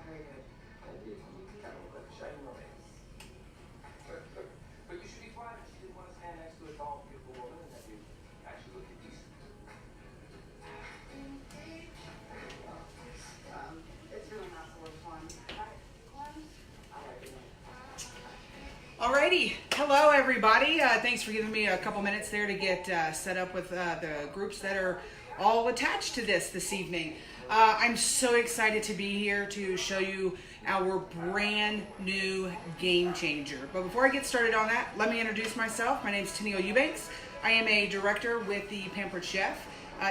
Very good. But you should be proud that she didn't want to stand next to a tall, beautiful woman and that you actually look decent. It's really not so much fun. Alrighty, hello everybody. Thanks for giving me a couple minutes there to get set up with the groups that are all attached to this evening. I'm so excited to be here to show you our brand new game changer. But before I get started on that, let me introduce myself. My name is Tenille. I am a director with the Pampered Chef.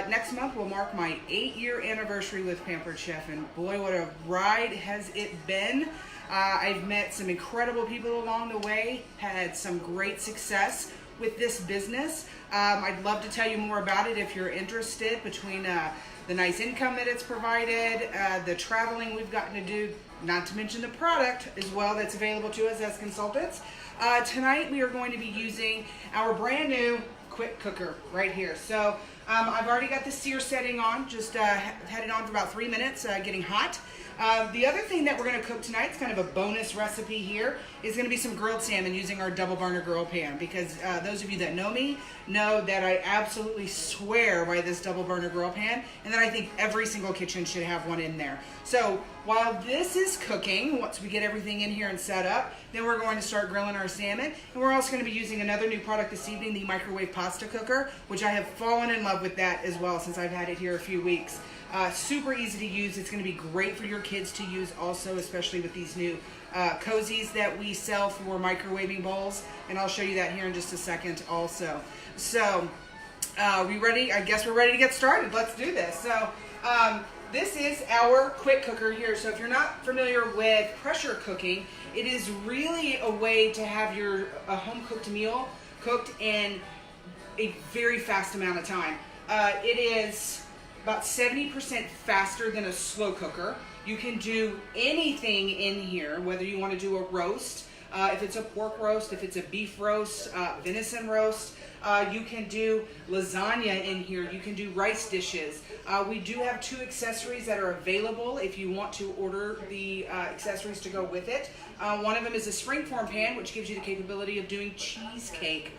Next month will mark my 8-year anniversary with Pampered Chef, and boy, what a ride has it been. I've met some incredible people along the way, had some great success with this business. I'd love to tell you more about it if you're interested, between the nice income that it's provided, the traveling we've gotten to do, not to mention the product as well that's available to us as consultants. Tonight we are going to be using our brand new quick cooker right here. So I've already got the sear setting on, just had it on for about 3 minutes, getting hot. The other thing that we're going to cook tonight, it's kind of a bonus recipe here, is going to be some grilled salmon using our double burner grill pan, because those of you that know me know that I absolutely swear by this double burner grill pan, and that I think every single kitchen should have one in there. So while this is cooking, once we get everything in here and set up, then we're going to start grilling our salmon. And we're also going to be using another new product this evening, the microwave pasta cooker, which I have fallen in love with that as well since I've had it here a few weeks. Super easy to use. It's going to be great for your kids to use also, especially with these new cozies that we sell for microwaving bowls. And I'll show you that here in just a second also. So, we ready? I guess we're ready to get started. Let's do this. So, this is our quick cooker here. So if you're not familiar with pressure cooking, it is really a way to have your home cooked meal cooked in a very fast amount of time. It is about 70% faster than a slow cooker. You can do anything in here, whether you want to do a roast, if it's a pork roast, if it's a beef roast, venison roast. You can do lasagna in here. You can do rice dishes. We do have 2 accessories that are available if you want to order the accessories to go with it. One of them is a springform pan, which gives you the capability of doing cheesecake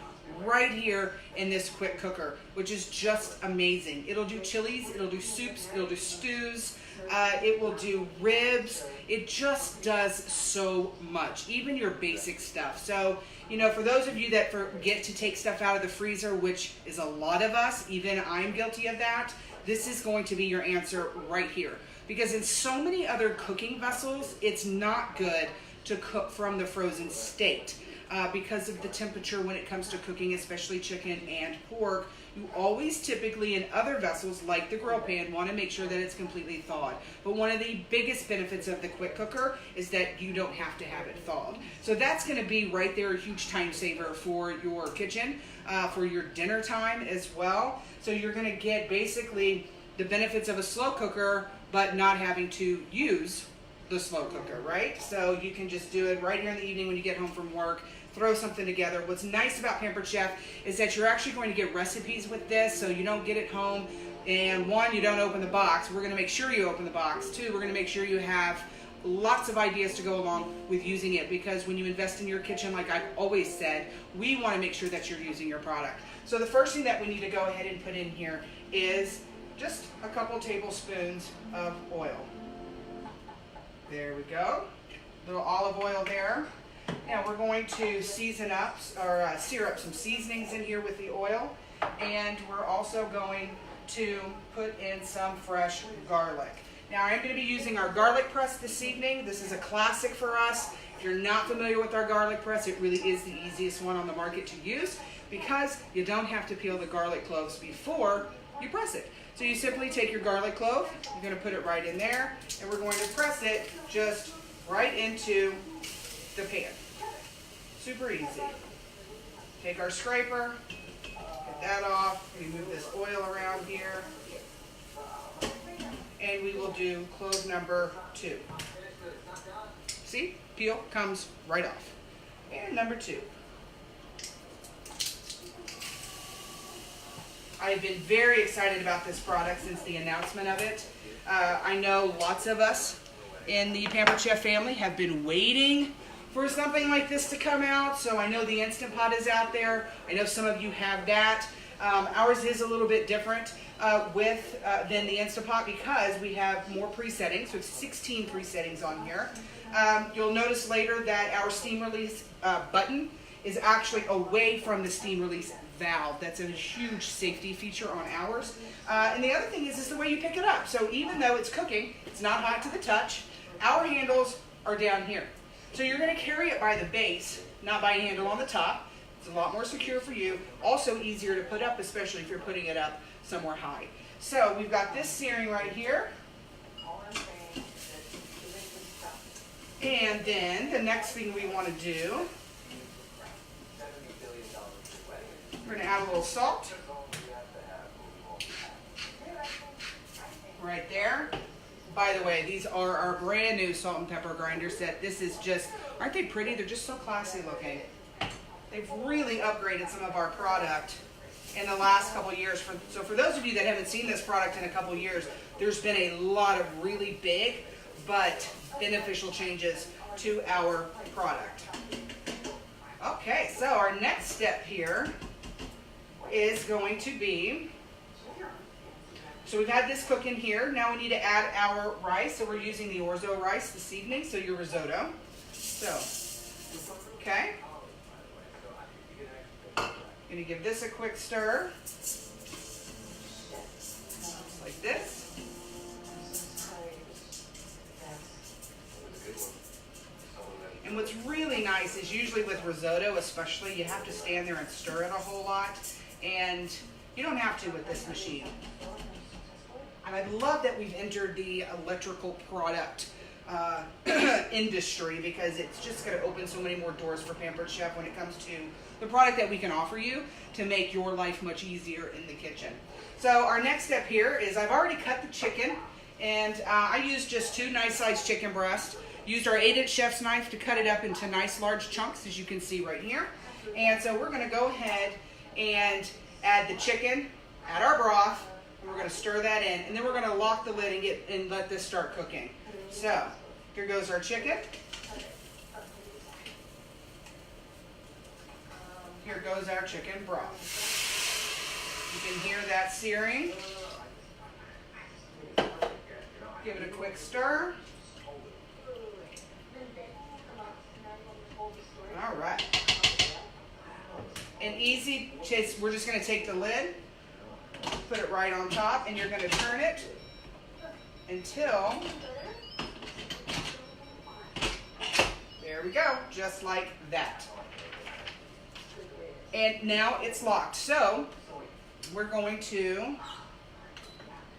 right here in this quick cooker, which is just amazing. It'll do chilies, it'll do soups, it'll do stews, it will do ribs. It just does so much, even your basic stuff. So, you know, for those of you that forget to take stuff out of the freezer, which is a lot of us, even I'm guilty of that, this is going to be your answer right here. Because in so many other cooking vessels, it's not good to cook from the frozen state. Because of the temperature when it comes to cooking, especially chicken and pork, you always typically in other vessels like the grill pan want to make sure that it's completely thawed. But one of the biggest benefits of the quick cooker is that you don't have to have it thawed. So that's going to be right there a huge time saver for your kitchen, for your dinner time as well. So you're going to get basically the benefits of a slow cooker, but not having to use the slow cooker, right? So you can just do it right here in the evening when you get home from work, throw something together. What's nice about Pampered Chef is that you're actually going to get recipes with this, so you don't get it home and 1, you don't open the box. We're going to make sure you open the box. 2, we're going to make sure you have lots of ideas to go along with using it, because when you invest in your kitchen, like I've always said, we want to make sure that you're using your product. So the first thing that we need to go ahead and put in here is just a couple tablespoons of oil. There we go. Little olive oil there. Now we're going to season up, or sear up some seasonings in here with the oil. And we're also going to put in some fresh garlic. Now I'm going to be using our garlic press this evening. This is a classic for us. If you're not familiar with our garlic press, it really is the easiest one on the market to use, because you don't have to peel the garlic cloves before you press it. So you simply take your garlic clove, you're going to put it right in there, and we're going to press it just right into the pan. Super easy. Take our scraper, get that off, we move this oil around here, and we will do clove number 2. See? Peel comes right off. And number 2. I've been very excited about this product since the announcement of it. I know lots of us in the Pampered Chef family have been waiting for something like this to come out. So I know the Instant Pot is out there. I know some of you have that. Ours is a little bit different than the Instant Pot because we have more pre-settings. So it's 16 pre-settings on here. You'll notice later that our steam release button is actually away from the steam release valve. That's a huge safety feature on ours. And the other thing is the way you pick it up. So even though it's cooking, it's not hot to the touch, our handles are down here. So you're going to carry it by the base, not by a handle on the top. It's a lot more secure for you. Also easier to put up, especially if you're putting it up somewhere high. So we've got this searing right here. And then the next thing we want to do, we're going to add a little salt. Right there. By the way, these are our brand new salt and pepper grinder set. This is just, aren't they pretty? They're just so classy looking. They've really upgraded some of our product in the last couple years. So for those of you that haven't seen this product in a couple years, there's been a lot of really big but beneficial changes to our product. Okay, so our next step here is going to be, so we've had this cooking here. Now we need to add our rice. So we're using the orzo rice this evening, so your risotto. So, okay. Gonna give this a quick stir. Just like this. And what's really nice is usually with risotto especially, you have to stand there and stir it a whole lot. And you don't have to with this machine. And I love that we've entered the electrical product industry because it's just going to open so many more doors for Pampered Chef when it comes to the product that we can offer you to make your life much easier in the kitchen. So our next step here is I've already cut the chicken, and I used just 2 nice sized chicken breasts. Used our 8-inch chef's knife to cut it up into nice large chunks, as you can see right here. And so we're going to go ahead and add the chicken, add our broth, and we're going to stir that in, and then we're going to lock the lid and let this start cooking. So here goes our chicken. Here goes our chicken broth. You can hear that searing. Give it a quick stir. All right. And easy, we're just going to take the lid, put it right on top, and you're going to turn it until, there we go, just like that. And now it's locked. So we're going to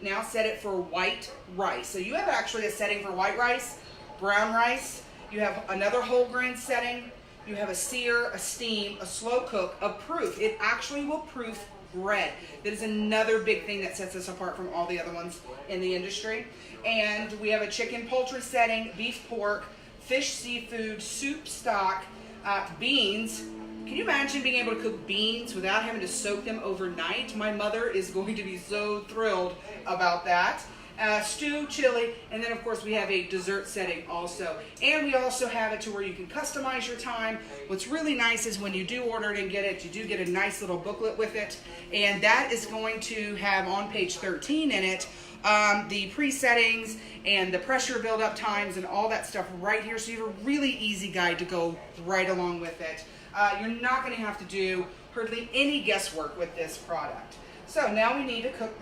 now set it for white rice. So you have actually a setting for white rice, brown rice, you have another whole grain setting, you have a sear, a steam, a slow cook, a proof. It actually will proof bread. That is another big thing that sets us apart from all the other ones in the industry. And we have a chicken poultry setting, beef pork, fish seafood, soup stock, beans. Can you imagine being able to cook beans without having to soak them overnight? My mother is going to be so thrilled about that. Stew, chili, and then of course we have a dessert setting also. And we also have it to where you can customize your time. What's really nice is when you do order it and get it, you do get a nice little booklet with it. And that is going to have on page 13 in it the pre-settings and the pressure build-up times and all that stuff right here. So you have a really easy guide to go right along with it. You're not going to have to do hardly any guesswork with this product. So now we need to cook,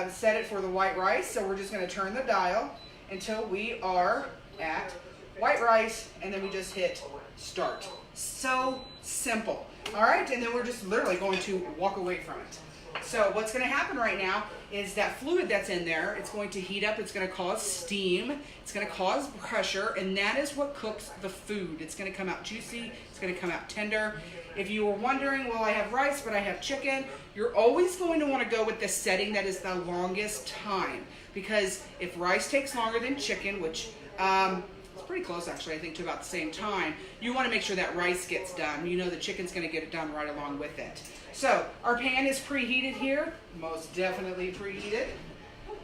set it for the white rice. So we're just going to turn the dial until we are at white rice, and then we just hit start. So simple. All right, and then we're just literally going to walk away from it. So what's going to happen right now is that fluid that's in there, it's going to heat up, it's going to cause steam, it's going to cause pressure, and that is what cooks the food. It's going to come out juicy, it's going to come out tender. If you were wondering, well, I have rice, but I have chicken, you're always going to want to go with the setting that is the longest time. Because if rice takes longer than chicken, which it's pretty close actually, I think, to about the same time, you want to make sure that rice gets done. You know the chicken's going to get it done right along with it. So our pan is preheated here, most definitely preheated.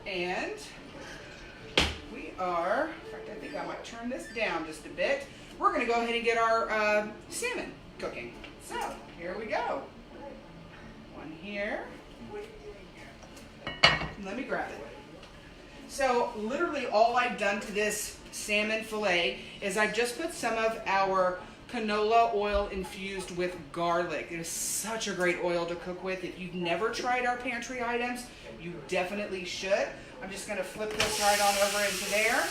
And we are, in fact, I think I might turn this down just a bit. We're going to go ahead and get our salmon cooking. So, here we go. One here. Let me grab it. So, literally all I've done to this salmon fillet is I've just put some of our canola oil infused with garlic. It is such a great oil to cook with. If you've never tried our pantry items, you definitely should. I'm just going to flip this right on over into there.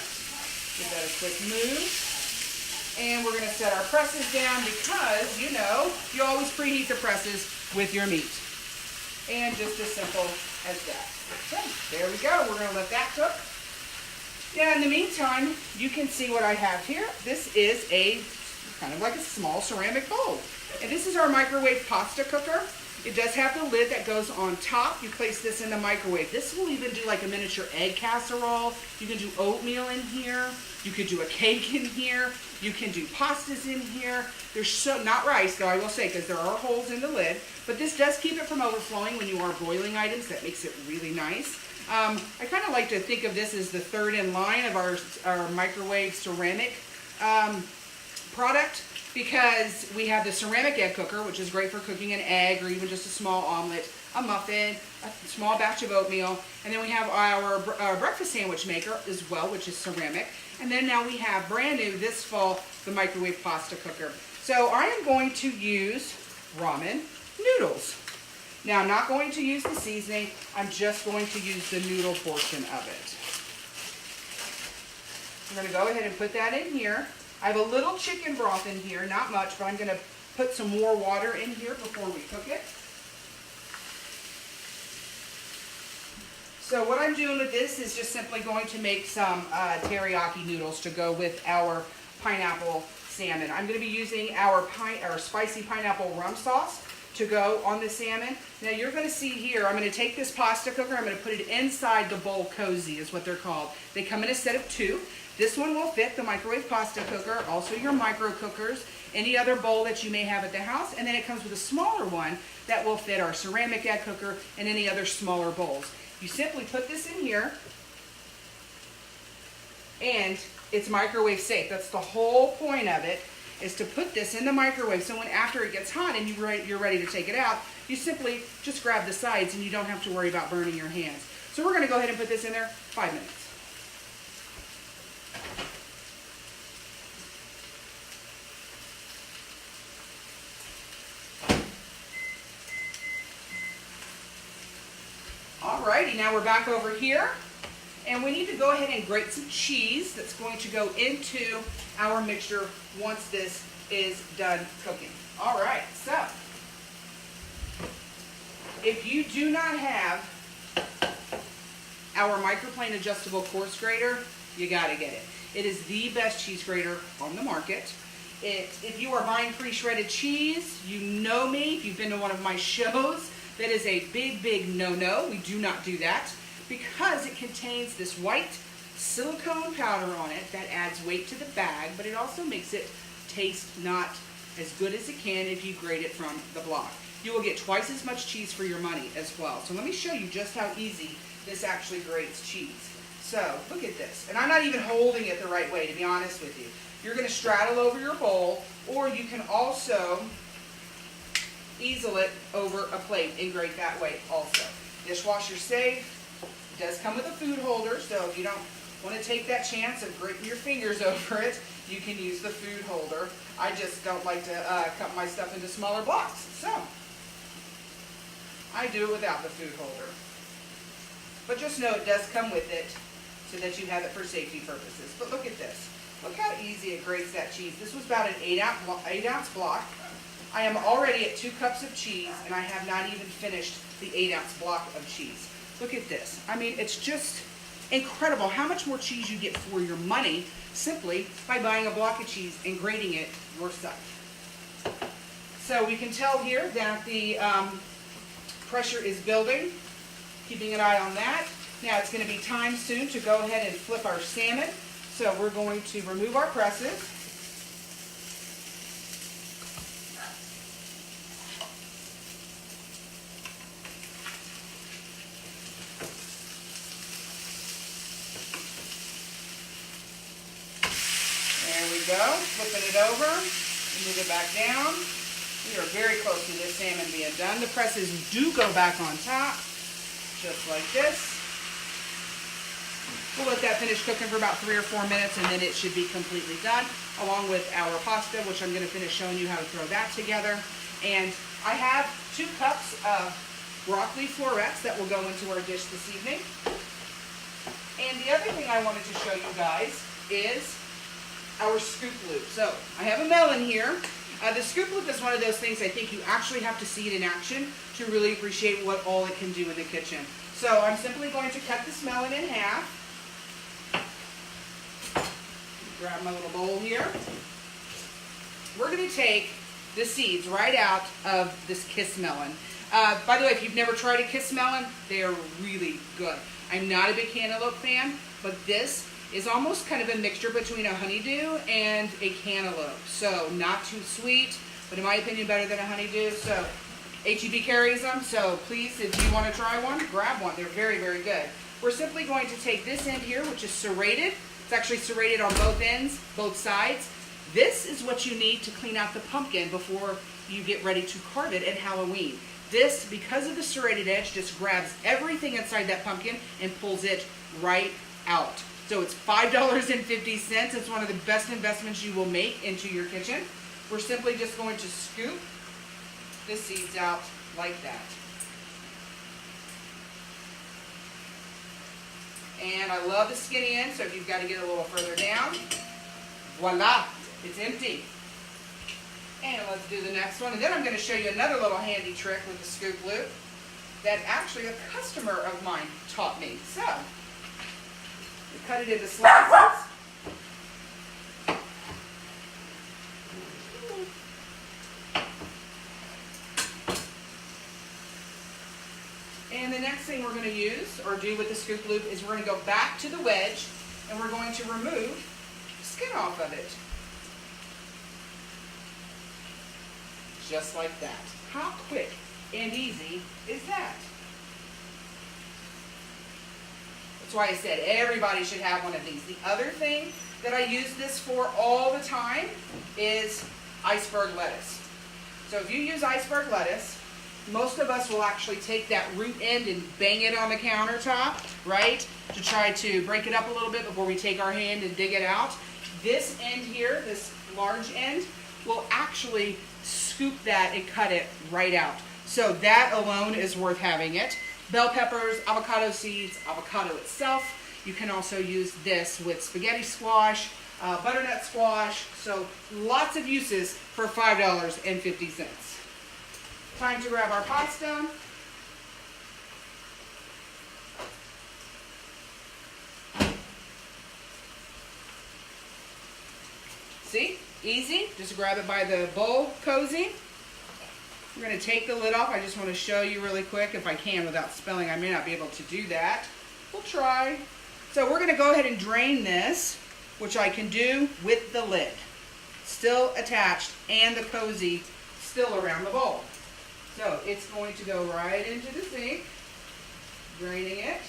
Give that a quick move. And we're going to set our presses down because, you know, you always preheat the presses with your meat. And just as simple as that. So, there we go. We're going to let that cook. Now, in the meantime, you can see what I have here. This is a kind of like a small ceramic bowl. And this is our microwave pasta cooker. It does have the lid that goes on top. You place this in the microwave. This will even do like a miniature egg casserole. You can do oatmeal in here. You could do a cake in here. You can do pastas in here. There's so, not rice though, I will say, because there are holes in the lid. But this does keep it from overflowing when you are boiling items. That makes it really nice. I kind of like to think of this as the third in line of our microwave ceramic product, because we have the ceramic egg cooker, which is great for cooking an egg or even just a small omelet, a muffin, a small batch of oatmeal, and then we have our breakfast sandwich maker as well, which is ceramic, and then now we have brand new this fall the microwave pasta cooker. So I am going to use ramen noodles. Now I'm not going to use the seasoning, I'm just going to use the noodle portion of it. I'm going to go ahead and put that in here. I have a little chicken broth in here, not much, but I'm going to put some more water in here before we cook it. So what I'm doing with this is just simply going to make some teriyaki noodles to go with our pineapple salmon. I'm going to be using our spicy pineapple rum sauce to go on the salmon. Now you're going to see here, I'm going to take this pasta cooker, I'm going to put it inside the bowl cozy is what they're called. They come in a set of 2. This one will fit the microwave pasta cooker, also your micro cookers, any other bowl that you may have at the house, and then it comes with a smaller one that will fit our ceramic egg cooker and any other smaller bowls. You simply put this in here, and it's microwave safe. That's the whole point of it, is to put this in the microwave so when after it gets hot and you're ready to take it out, you simply just grab the sides and you don't have to worry about burning your hands. So we're going to go ahead and put this in there 5 minutes. Alrighty, now we're back over here, and we need to go ahead and grate some cheese that's going to go into our mixture once this is done cooking. Alright, so if you do not have our microplane adjustable coarse grater, you gotta get it. It is the best cheese grater on the market. If you are buying pre-shredded cheese, you know me, if you've been to one of my shows, that is a big, big no-no. We do not do that because it contains this white silicone powder on it that adds weight to the bag, but it also makes it taste not as good as it can if you grate it from the block. You will get twice as much cheese for your money as well. So let me show you just how easy this actually grates cheese. So look at this. And I'm not even holding it the right way, to be honest with you. You're going to straddle over your bowl, or you can also easel it over a plate and grate that way also. Dishwasher safe. It does come with a food holder, so if you don't want to take that chance of grating your fingers over it, you can use the food holder. I just don't like to cut my stuff into smaller blocks, so I do it without the food holder. But just know it does come with it so that you have it for safety purposes. But look at this. Look how easy it grates that cheese. This was about an 8-ounce block. I am already at 2 cups of cheese, and I have not even finished the 8-ounce block of cheese. Look at this. I mean, it's just incredible how much more cheese you get for your money simply by buying a block of cheese and grating it yourself. So we can tell here that the pressure is building, keeping an eye on that. Now it's going to be time soon to go ahead and flip our salmon. So we're going to remove our presses. we go. Flipping it over. Move it back down. We are very close to this salmon being done. The presses do go back on top, just like this. We'll let that finish cooking for about 3 or 4 minutes, and then it should be completely done, along with our pasta, which I'm going to finish showing you how to throw that together. And I have 2 cups of broccoli florets that will go into our dish this evening. And the other thing I wanted to show you guys is our scoop loop. So I have a melon here. The scoop loop is one of those things I think you actually have to see it in action to really appreciate what all it can do in the kitchen. So I'm simply going to cut this melon in half. Grab my little bowl here. We're going to take the seeds right out of this kiss melon. By the way, if you've never tried a kiss melon, they are really good. I'm not a big cantaloupe fan, but this is almost kind of a mixture between a honeydew and a cantaloupe. So not too sweet, but in my opinion better than a honeydew. So HEB carries them, so please, if you want to try one, grab one. They're very, very good. We're simply going to take this end here, which is serrated. It's actually serrated on both ends, both sides. This is what you need to clean out the pumpkin before you get ready to carve it at Halloween. This, because of the serrated edge, just grabs everything inside that pumpkin and pulls it right out. So it's $5.50. It's one of the best investments you will make into your kitchen. We're simply just going to scoop the seeds out like that. And I love the skinny end, so if you've got to get a little further down, voila, it's empty. And let's do the next one. And then I'm going to show you another little handy trick with the scoop loop that actually a customer of mine taught me. So, we cut it into slices. And the next thing we're going to use or do with the scoop loop is we're going to go back to the wedge and we're going to remove the skin off of it. Just like that. How quick and easy is that? That's why I said everybody should have one of these. The other thing that I use this for all the time is iceberg lettuce. So if you use iceberg lettuce, most of us will actually take that root end and bang it on the countertop, right? To try to break it up a little bit before we take our hand and dig it out. This end here, this large end, will actually scoop that and cut it right out. So that alone is worth having it. Bell peppers, avocado seeds, avocado itself. You can also use this with spaghetti squash, butternut squash. So lots of uses for $5.50. Time to grab our pasta. See? Easy. Just grab it by the bowl cozy. We're going to take the lid off. I just want to show you really quick if I can without spilling. I may not be able to do that. We'll try. So we're going to go ahead and drain this, which I can do with the lid still attached and the cozy still around the bowl. So it's going to go right into the sink, draining it.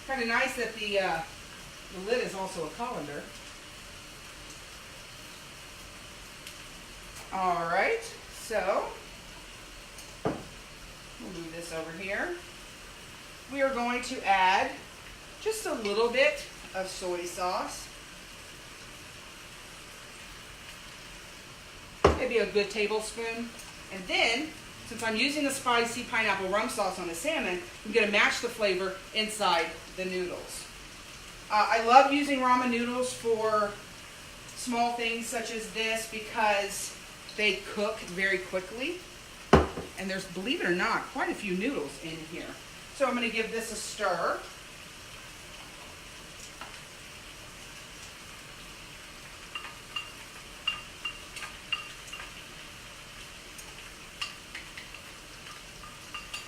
Kind of nice that the lid is also a colander. All right, so we'll move this over here. We are going to add just a little bit of soy sauce. Maybe a good tablespoon. And then, since I'm using a spicy pineapple rum sauce on the salmon, I'm going to match the flavor inside the noodles. I love using ramen noodles for small things such as this because they cook very quickly. And there's, believe it or not, quite a few noodles in here. So I'm going to give this a stir.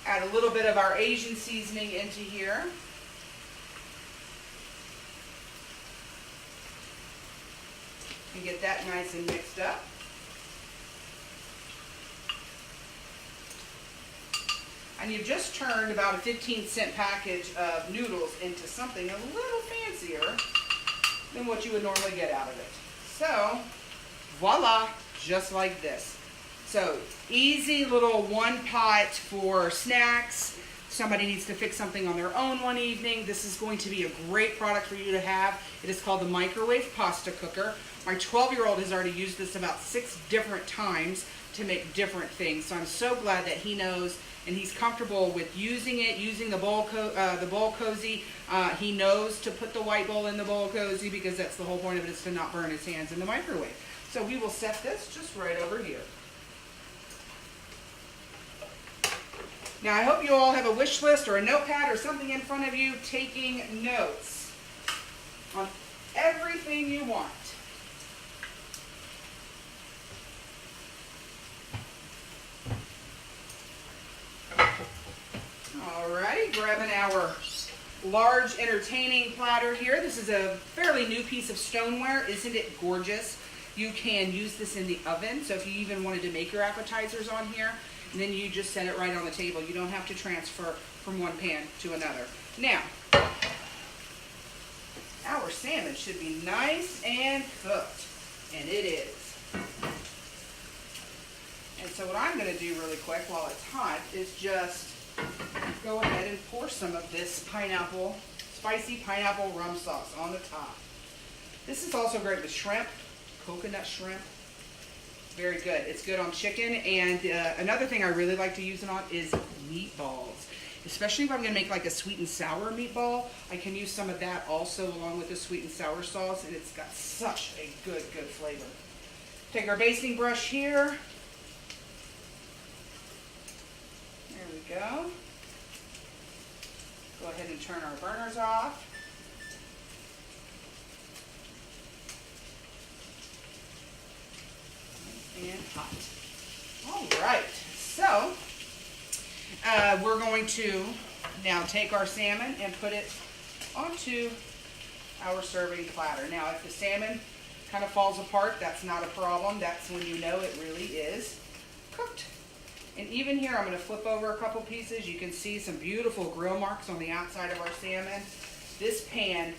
Add a little bit of our Asian seasoning into here. And get that nice and mixed up. And you've just turned about a 15-cent package of noodles into something a little fancier than what you would normally get out of it. So, voila, just like this. So, easy little one pot for snacks. Somebody needs to fix something on their own one evening. This is going to be a great product for you to have. It is called the microwave pasta cooker. My 12-year-old has already used this about 6 different times to make different things. So I'm so glad that he knows and he's comfortable with using it, using the bowl cozy. He knows to put the white bowl in the bowl cozy because that's the whole point of it, is to not burn his hands in the microwave. So we will set this just right over here. Now I hope you all have a wish list or a notepad or something in front of you taking notes on everything you want. Alrighty, grabbing our large entertaining platter here. This is a fairly new piece of stoneware. Isn't it gorgeous? You can use this in the oven, so if you even wanted to make your appetizers on here, and then you just set it right on the table. You don't have to transfer from one pan to another. Now, our salmon should be nice and cooked, and it is. And so what I'm going to do really quick while it's hot is just go ahead and pour some of this pineapple, spicy pineapple rum sauce on the top. This is also great with shrimp, coconut shrimp. Very good. It's good on chicken. And another thing I really like to use it on is meatballs. Especially if I'm going to make like a sweet and sour meatball, I can use some of that also along with the sweet and sour sauce, and it's got such a good flavor. Take our basting brush here. There we go. Go ahead and turn our burners off. And hot. All right, so we're going to now take our salmon and put it onto our serving platter. Now, if the salmon kind of falls apart, that's not a problem. That's when you know it really is cooked. And even here, I'm going to flip over a couple pieces. You can see some beautiful grill marks on the outside of our salmon. This pan,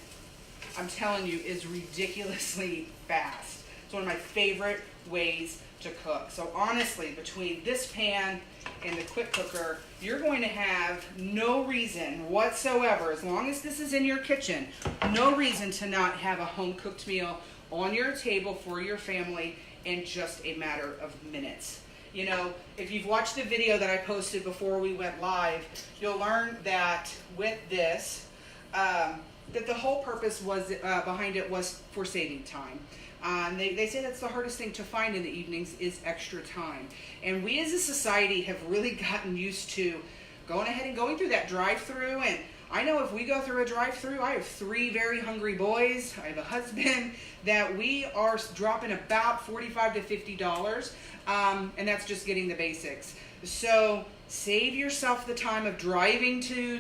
I'm telling you, is ridiculously fast. It's one of my favorite ways to cook. So honestly, between this pan and the quick cooker, you're going to have no reason whatsoever, as long as this is in your kitchen, no reason to not have a home cooked meal on your table for your family in just a matter of minutes. You know, if you've watched the video that I posted before we went live, you'll learn that with this, that the whole purpose was behind it was for saving time. They say that's the hardest thing to find in the evenings is extra time. And we as a society have really gotten used to going ahead and going through that drive-through. And I know if we go through a drive-through, I have 3 very hungry boys, I have a husband, that we are dropping about $45 to $50. And that's just getting the basics. So save yourself the time of driving to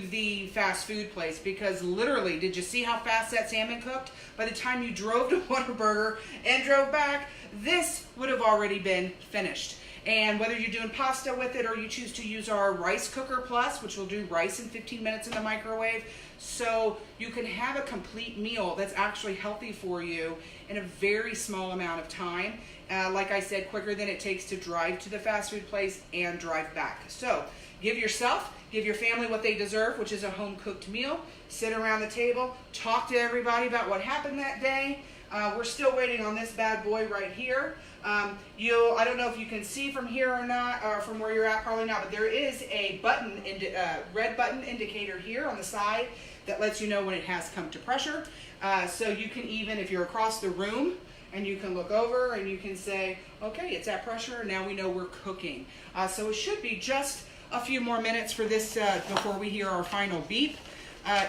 the fast food place, because literally, did you see how fast that salmon cooked? By the time you drove to Whataburger and drove back, this would have already been finished. And whether you're doing pasta with it or you choose to use our Rice Cooker Plus, which will do rice in 15 minutes in the microwave, so you can have a complete meal that's actually healthy for you in a very small amount of time. Like I said, quicker than it takes to drive to the fast food place and drive back. So give yourself, give your family what they deserve, which is a home-cooked meal. Sit around the table, talk to everybody about what happened that day. We're still waiting on this bad boy right here. I don't know if you can see from here or not, or from where you're at, probably not, but there is a button, red button indicator here on the side that lets you know when it has come to pressure. So you can even, if you're across the room, and you can look over and you can say, okay, it's at pressure, now we know we're cooking. So it should be just a few more minutes for this before we hear our final beep.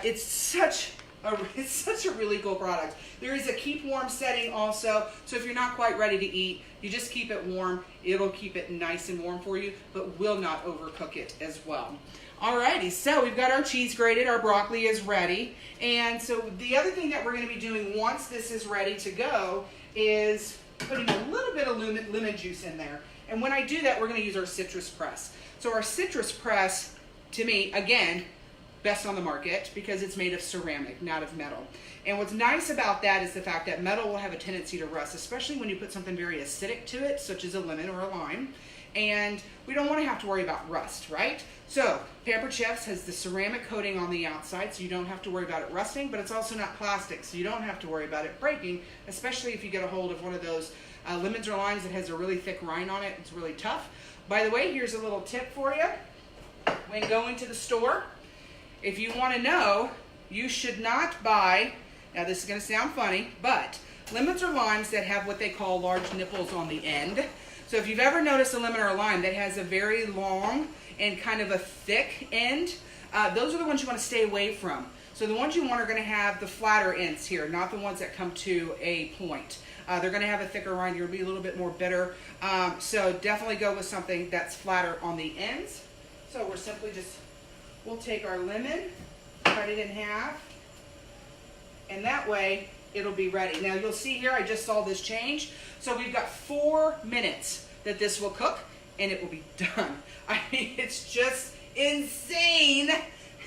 It's such a really cool product. There is a keep warm setting also, so if you're not quite ready to eat, you just keep it warm. It'll keep it nice and warm for you, but will not overcook it as well. Alrighty, so we've got our cheese grated, our broccoli is ready, and so the other thing that we're going to be doing once this is ready to go is putting a little bit of lemon juice in there. And when I do that, we're going to use our citrus press. So our citrus press, to me, again, best on the market because it's made of ceramic, not of metal. And what's nice about that is the fact that metal will have a tendency to rust, especially when you put something very acidic to it, such as a lemon or a lime. And we don't want to have to worry about rust, right? So Pampered Chefs has the ceramic coating on the outside, so you don't have to worry about it rusting, but it's also not plastic, so you don't have to worry about it breaking, especially if you get a hold of one of those lemons or limes that has a really thick rind on it. It's really tough. By the way, here's a little tip for you. When going to the store, if you want to know, you should not buy, now this is going to sound funny, but lemons or limes that have what they call large nipples on the end. So if you've ever noticed a lemon or a lime that has a very long and kind of a thick end, those are the ones you want to stay away from. So the ones you want are going to have the flatter ends here, not the ones that come to a point. They're going to have a thicker rind. You'll be a little bit more bitter. So definitely go with something that's flatter on the ends. So we're simply we'll take our lemon, cut it in half, and that way it'll be ready. Now you'll see here, I just saw this change. So we've got 4 minutes that this will cook, and it will be done. I mean, it's just insane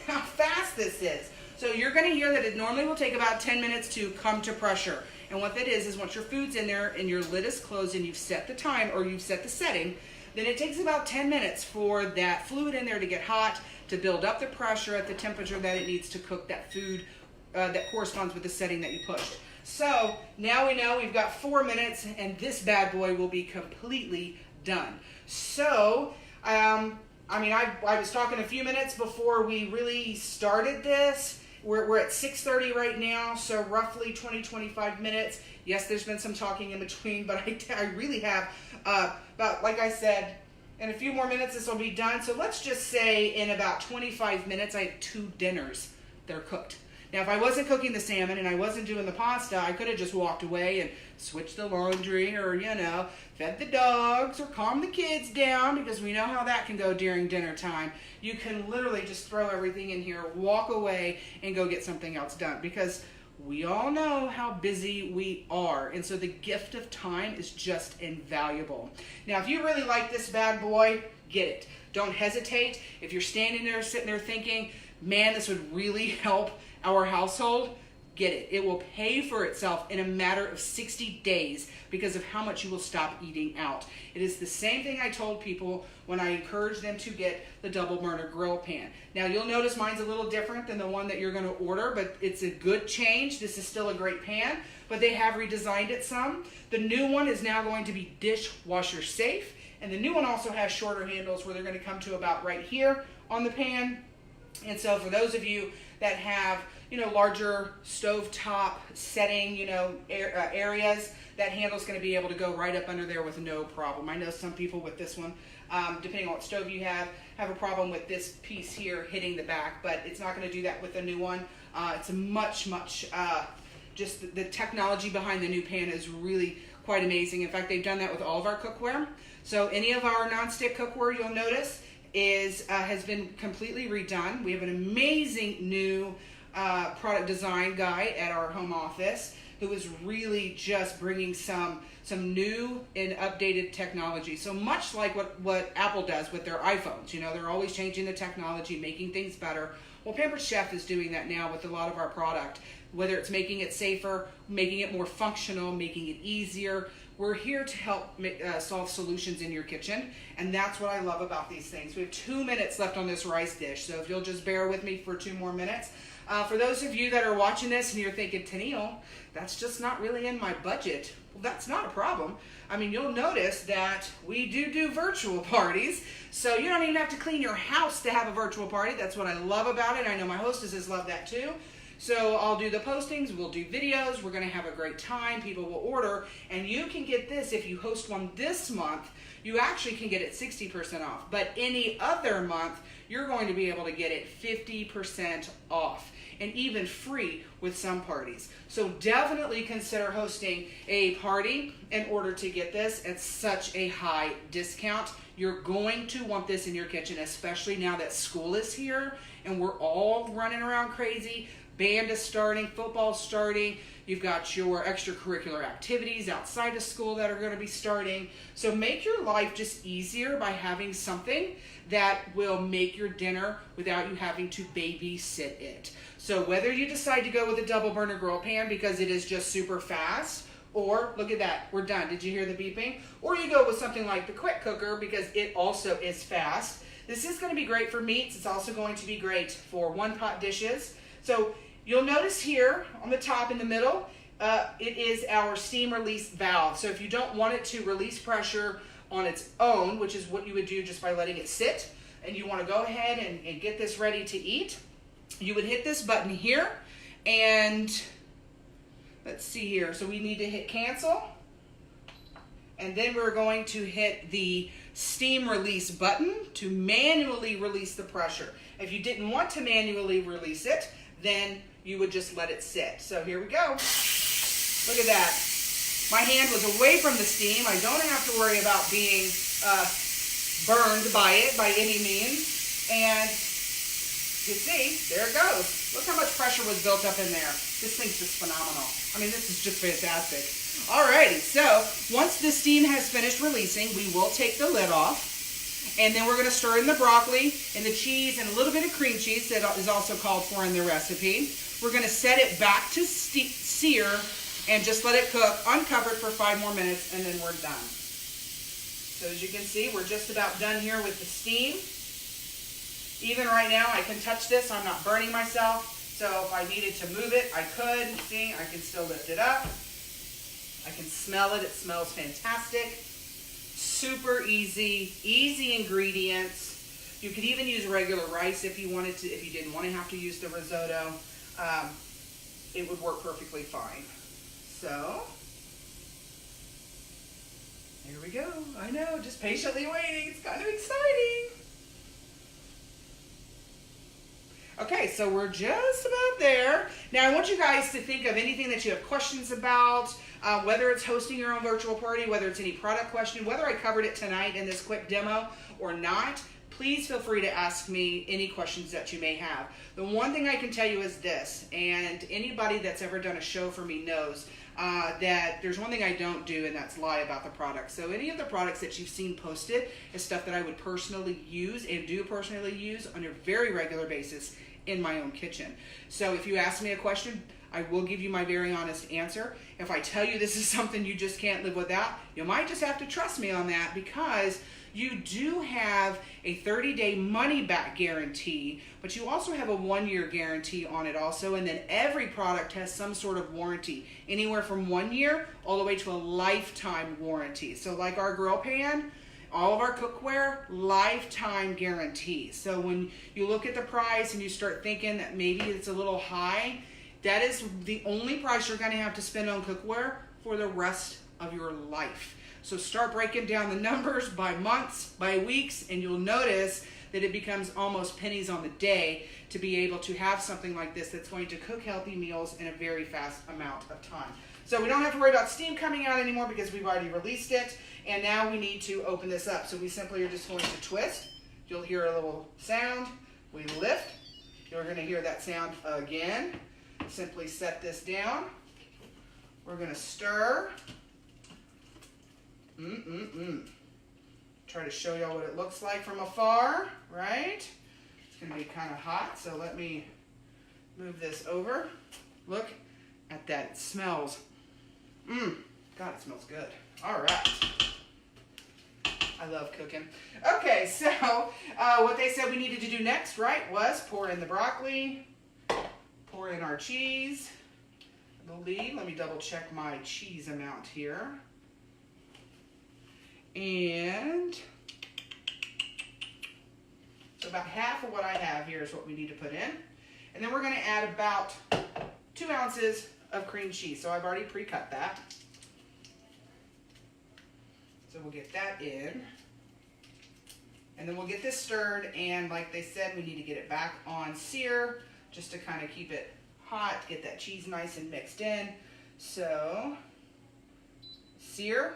how fast this is. So you're going to hear that it normally will take about 10 minutes to come to pressure. And what that is once your food's in there and your lid is closed and you've set the time or you've set the setting, then it takes about 10 minutes for that fluid in there to get hot, to build up the pressure at the temperature that it needs to cook that food that corresponds with the setting that you pushed. So now we know we've got 4 minutes and this bad boy will be completely done. So, I mean, I was talking a few minutes before we really started this. We're at 6:30 right now, so roughly 20-25 minutes. Yes, there's been some talking in between, but I really have about, like I said, in a few more minutes this will be done. So let's just say in about 25 minutes I have 2 dinners that are cooked. Now, if I wasn't cooking the salmon and I wasn't doing the pasta, I could have just walked away and switched the laundry or, you know, fed the dogs or calmed the kids down, because we know how that can go during dinner time. You can literally just throw everything in here, walk away, and go get something else done, because we all know how busy we are. And so the gift of time is just invaluable. Now, if you really like this bad boy, get it. Don't hesitate. If you're standing there, sitting there thinking, man, this would really help our household, get it. It will pay for itself in a matter of 60 days because of how much you will stop eating out. It is the same thing I told people when I encouraged them to get the double burner grill pan. Now you'll notice mine's a little different than the one that you're going to order, but it's a good change. This is still a great pan, but they have redesigned it some. The new one is now going to be dishwasher safe, and the new one also has shorter handles where they're going to come to about right here on the pan. And so for those of you that have, you know, larger stovetop setting, you know, areas, that handle's going to be able to go right up under there with no problem. I know some people with this one, depending on what stove you have a problem with this piece here hitting the back, but it's not going to do that with the new one. It's a much, just the technology behind the new pan is really quite amazing. In fact, they've done that with all of our cookware. So any of our nonstick cookware, you'll notice, has been completely redone. We have an amazing new product design guy at our home office who is really just bringing some new and updated technology. So much like what Apple does with their iPhones. You know, they're always changing the technology, making things better. Well, Pampered Chef is doing that now with a lot of our product, whether it's making it safer, making it more functional, making it easier. We're here to help solve solutions in your kitchen, and that's what I love about these things. We have 2 minutes left on this rice dish, so if you'll just bear with me for 2 more minutes. For those of you that are watching this and you're thinking, Tenille, that's just not really in my budget. Well, that's not a problem. I mean, you'll notice that we do virtual parties, so you don't even have to clean your house to have a virtual party. That's what I love about it. I know my hostesses love that too. So I'll do the postings, we'll do videos, we're going to have a great time, people will order, and you can get this if you host one this month. You actually can get it 60% off, but any other month, you're going to be able to get it 50% off, and even free with some parties. So definitely consider hosting a party in order to get this at such a high discount. You're going to want this in your kitchen, especially now that school is here and we're all running around crazy. band is starting, football's starting, you've got your extracurricular activities outside of school that are going to be starting. So make your life just easier by having something that will make your dinner without you having to babysit it. So whether you decide to go with a double burner grill pan because it is just super fast, or look at that, we're done. Did you hear the beeping? Or you go with something like the quick cooker because it also is fast. This is going to be great for meats. It's also going to be great for one-pot dishes. So you'll notice here on the top in the middle, it is our steam release valve. So if you don't want it to release pressure on its own, which is what you would do just by letting it sit, and you want to go ahead and get this ready to eat, you would hit this button here, and let's see here. So we need to hit cancel, and then we're going to hit the steam release button to manually release the pressure. If you didn't want to manually release it, then you would just let it sit. So here we go. Look at that. My hand was away from the steam. I don't have to worry about being burned by it by any means. And you see, there it goes. Look how much pressure was built up in there. This thing's just phenomenal. I mean, this is just fantastic. Alrighty, so once the steam has finished releasing, we will take the lid off. And then we're going to stir in the broccoli and the cheese and a little bit of cream cheese that is also called for in the recipe. We're going to set it back to sear and just let it cook uncovered for 5 more minutes, and then we're done. So as you can see, we're just about done here with the steam. Even right now, I can touch this. I'm not burning myself. So if I needed to move it, I could. See, I can still lift it up. I can smell it. It smells fantastic. Super easy, easy ingredients. You could even use regular rice if you wanted to, if you didn't want to have to use the risotto. It would work perfectly fine. So, here we go. I know, just patiently waiting. It's kind of exciting. Okay, so we're just about there. Now I want you guys to think of anything that you have questions about, whether it's hosting your own virtual party, whether it's any product question, whether I covered it tonight in this quick demo or not. Please feel free to ask me any questions that you may have. The one thing I can tell you is this, and anybody that's ever done a show for me knows that there's one thing I don't do, and that's lie about the product. So any of the products that you've seen posted is stuff that I would personally use and do personally use on a very regular basis in my own kitchen. So if you ask me a question, I will give you my very honest answer. If I tell you this is something you just can't live without, you might just have to trust me on that, because you do have a 30-day money-back guarantee, but you also have a 1-year guarantee on it also, and then every product has some sort of warranty, anywhere from 1 year all the way to a lifetime warranty. So like our grill pan, all of our cookware, lifetime guarantees. So when you look at the price and you start thinking that maybe it's a little high, that is the only price you're gonna have to spend on cookware for the rest of your life. So start breaking down the numbers by months, by weeks, and you'll notice that it becomes almost pennies on the day to be able to have something like this that's going to cook healthy meals in a very fast amount of time. So we don't have to worry about steam coming out anymore because we've already released it. And now we need to open this up. So we simply are just going to twist. You'll hear a little sound. We lift. You're going to hear that sound again. Simply set this down. We're going to stir. Try to show y'all what it looks like from afar, right? It's going to be kind of hot, so let me move this over. Look at that. It smells. God, it smells good. All right. I love cooking. Okay, so what they said we needed to do next, right, was pour in the broccoli, pour in our cheese. I believe, let me double check my cheese amount here. And so about half of what I have here is what we need to put in. And then we're going to add about 2 ounces of cream cheese. So I've already pre-cut that. So we'll get that in. And then we'll get this stirred, and like they said, we need to get it back on sear just to kind of keep it hot, get that cheese nice and mixed in. So sear,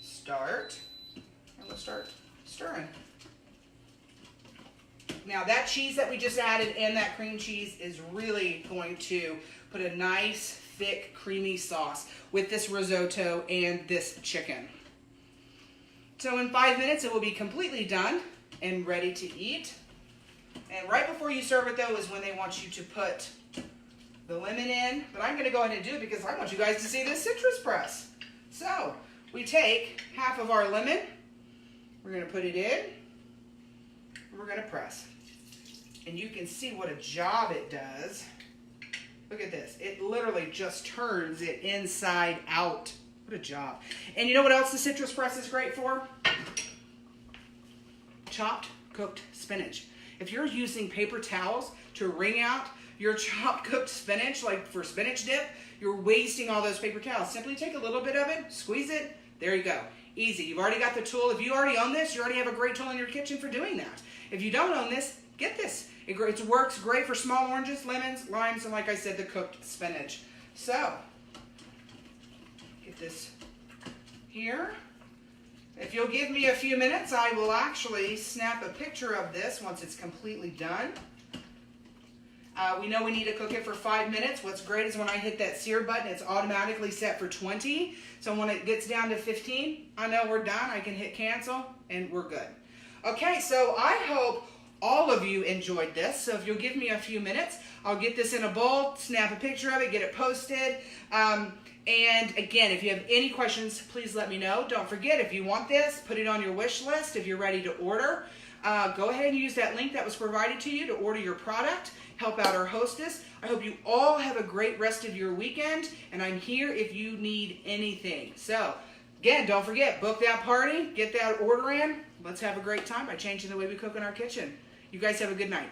start, and we'll start stirring. Now that cheese that we just added and that cream cheese is really going to put a nice, thick, creamy sauce with this risotto and this chicken. So in 5 minutes, it will be completely done and ready to eat. And right before you serve it, though, is when they want you to put the lemon in. But I'm going to go ahead and do it because I want you guys to see this citrus press. So we take half of our lemon. We're going to put it in. And we're going to press. And you can see what a job it does. Look at this. It literally just turns it inside out. What a job. And you know what else the citrus press is great for? Chopped, cooked spinach. If you're using paper towels to wring out your chopped, cooked spinach, like for spinach dip, you're wasting all those paper towels. Simply take a little bit of it, squeeze it, there you go. Easy. You've already got the tool. If you already own this, you already have a great tool in your kitchen for doing that. If you don't own this, get this. It works great for small oranges, lemons, limes, and like I said, the cooked spinach. So, get this here. If you'll give me a few minutes, I will actually snap a picture of this once it's completely done. We know we need to cook it for 5 minutes. What's great is when I hit that sear button, it's automatically set for 20. So when it gets down to 15, I know we're done. I can hit cancel and we're good. Okay, so I hope all of you enjoyed this. So if you'll give me a few minutes, I'll get this in a bowl, snap a picture of it, get it posted. And again, if you have any questions, please let me know. Don't forget, if you want this, put it on your wish list. If you're ready to order, go ahead and use that link that was provided to you to order your product. Help out our hostess. I hope you all have a great rest of your weekend, and I'm here if you need anything. So, again, don't forget, book that party, get that order in. Let's have a great time by changing the way we cook in our kitchen. You guys have a good night.